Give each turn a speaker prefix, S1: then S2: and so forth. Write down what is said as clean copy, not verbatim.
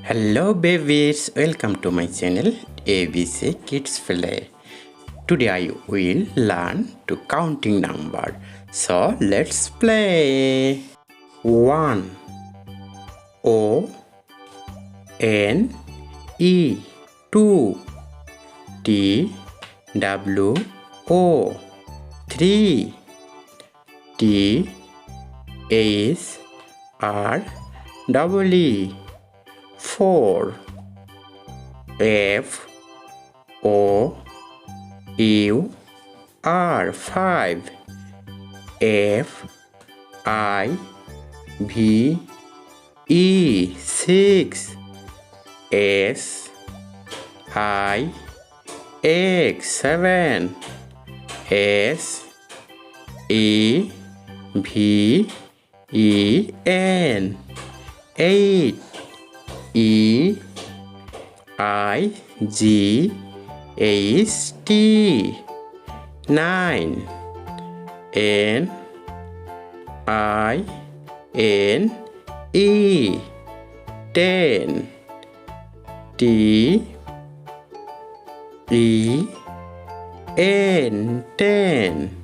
S1: Hello babies, welcome to my channel ABC Kids Play. Today I will learn to counting number. So let's play. 1 O N E 2 T W O 3 T H R double E 4 F O U R 5 F I V E 6 S I X 7 S E V E N 8 E I G H T 9 N I N E 10 T E N 10